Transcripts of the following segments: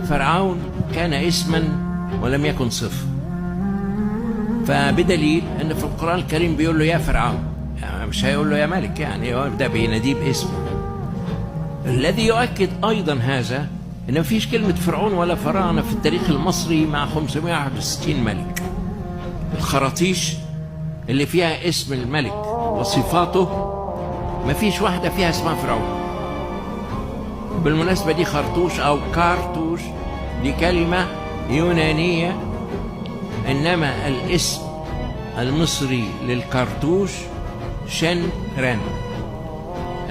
فرعون كان اسما ولم يكن صفة، فبدليل ان في القرآن الكريم بيقول له يا فرعون، يعني مش هيقول له يا ملك، يعني هو ده بيناديه باسمه. الذي يؤكد ايضا هذا ان مفيش كلمة فرعون ولا فراعنة في التاريخ المصري مع 561 ملك. الخراطيش اللي فيها اسم الملك وصفاته مفيش واحدة فيها اسمها فرعون. بالمناسبة دي خرطوش أو كارتوش دي كلمة يونانية، إنما الاسم المصري للكارتوش شنرن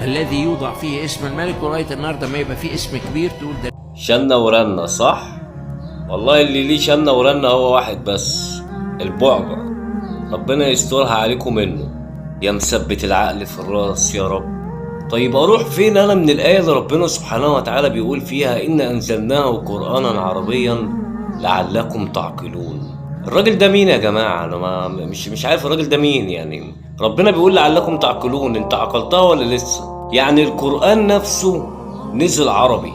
الذي يوضع فيه اسم الملك، ولغاية النهارده ما يبقى فيه اسم كبير تقول ده شنة ورنة، صح؟ والله اللي ليه شنة ورنة هو واحد بس، البعبع. ربنا يسترها عليكم منه يا مثبت العقل في الراس يا رب. طيب اروح فين انا من الايه اللي ربنا سبحانه وتعالى بيقول فيها ان انزلناه قرانا عربيا لعلكم تعقلون؟ الراجل ده مين يا جماعه؟ انا مش عارف الراجل ده مين. يعني ربنا بيقول لعلكم تعقلون، انت عقلتها ولا لسه؟ يعني القران نفسه نزل عربي،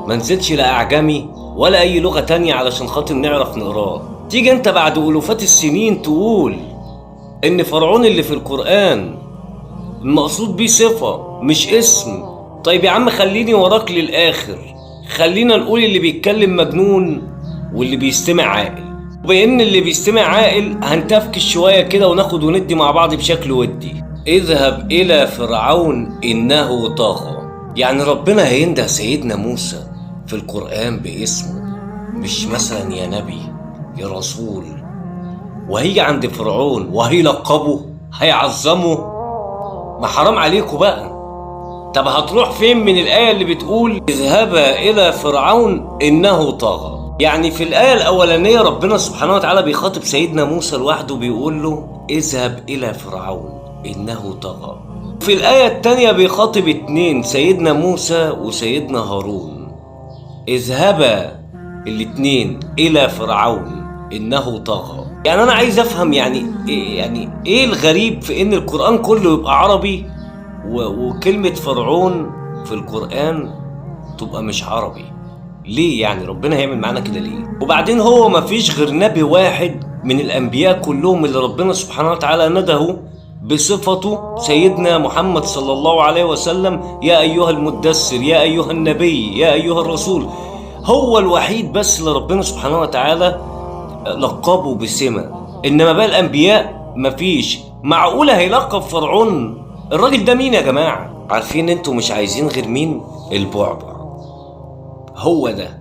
ما نزلش لا اعجمي ولا اي لغه تانية علشان خاطر نعرف نقراه. تيجي انت بعد الوفات السنين تقول ان فرعون اللي في القران المقصود بيه صفة مش اسم. طيب يا عم خليني وراك للآخر، خلينا نقول اللي بيتكلم مجنون واللي بيستمع عاقل، وبإن اللي بيستمع عاقل هنتفكش شوية كده وناخد وندي مع بعض بشكل ودي. اذهب إلى فرعون إنه طغى. يعني ربنا هينده سيدنا موسى في القرآن باسمه، مش مثلا يا نبي يا رسول، وهي عند فرعون وهيلقبه هيعظمه. ما حرام عليكم بقى. طب هتروح فين من الآية اللي بتقول اذهبا إلى فرعون إنه طغى؟ يعني في الآية الأولانية ربنا سبحانه وتعالى بيخاطب سيدنا موسى لوحده بيقول له اذهب إلى فرعون إنه طغى. في الآية التانية بيخاطب اتنين، سيدنا موسى وسيدنا هارون، اذهبا الاتنين إلى فرعون إنه طغى. يعني أنا عايز أفهم يعني إيه الغريب في إن القرآن كله يبقى عربي وكلمة فرعون في القرآن تبقى مش عربي؟ ليه يعني ربنا هيعمل معانا كده ليه؟ وبعدين هو مفيش غير نبي واحد من الأنبياء كلهم اللي ربنا سبحانه وتعالى نده بصفته، سيدنا محمد صلى الله عليه وسلم، يا أيها المدثر يا أيها النبي يا أيها الرسول. هو الوحيد بس اللي ربنا سبحانه وتعالى لقبه بسمة، إنما بقى الأنبياء مفيش. معقولة هيلقب فرعون؟ الراجل ده مين يا جماعة؟ عارفين انتوا مش عايزين غير مين؟ البعبع. هو ده